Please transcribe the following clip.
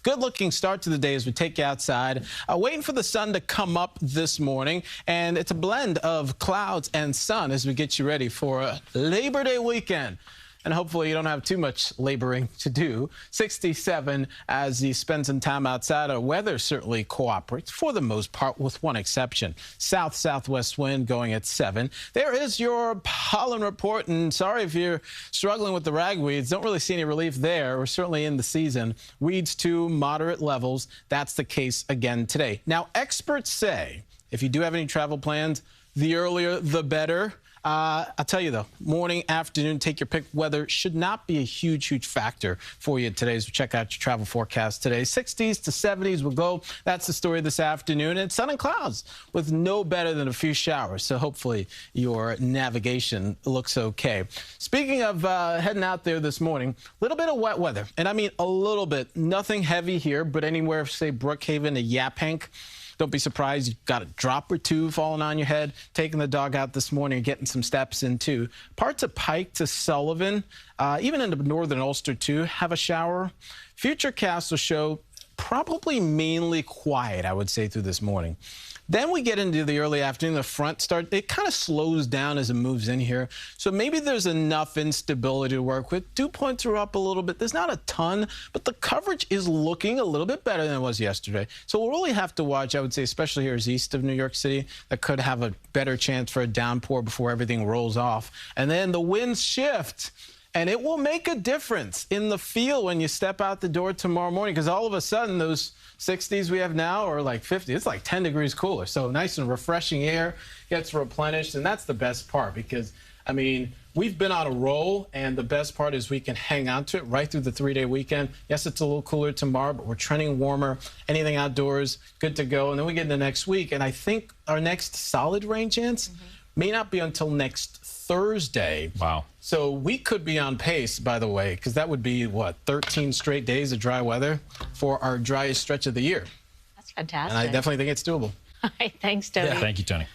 good-looking start to the day as we take you outside. Waiting for the sun to come up this morning, and it's a blend of clouds and sun as we get you ready for a Labor Day weekend. And hopefully you don't have too much laboring to do. 67 as you spend some time outside. Our weather certainly cooperates for the most part, with one exception. South-southwest wind going at 7. There is your pollen report, and sorry if you're struggling with the ragweeds. Don't really see any relief there. We're certainly in the season. Weeds to moderate levels. That's the case again today. Now, experts say if you do have any travel plans, the earlier the better. I'll tell you, though, morning, afternoon, take your pick. Weather should not be a huge factor for you today as we check out your travel forecast today. 60s to 70s will go. That's the story this afternoon. And sun and clouds with no better than a few showers. So hopefully your navigation looks okay. Speaking of heading out there this morning, a little bit of wet weather. And I mean a little bit. Nothing heavy here, but anywhere, say, Brookhaven to Yaphank. Don't be surprised you've got a drop or two falling on your head. Taking the dog out this morning and getting some steps in, too. Parts of Pike to Sullivan, even into northern Ulster, too, have a shower. Futurecast will show probably mainly quiet, I would say, through this morning. Then we get into the early afternoon. The front start, it kind of slows down as it moves in here. So maybe there's enough instability to work with. Dew points are up a little bit. There's not a ton, but the coverage is looking a little bit better than it was yesterday. So we'll really have to watch, I would say, especially here as east of New York City, that could have a better chance for a downpour before everything rolls off. And then the winds shift. And it will make a difference in the feel when you step out the door tomorrow morning, because all of a sudden those 60s we have now are like 50. It's like 10 degrees cooler. So nice and refreshing air gets replenished. And that's the best part, because, I mean, we've been on a roll, and the best part is we can hang on to it right through the 3-day weekend. Yes, it's a little cooler tomorrow, but we're trending warmer. Anything outdoors, good to go. And then we get into next week, and I think our next solid rain chance may not be until next Thursday. Wow. So we could be on pace, by the way, because that would be, what, 13 straight days of dry weather for our driest stretch of the year. That's fantastic. And I definitely think it's doable. All right, thanks, Tony. Yeah. Thank you, Tony.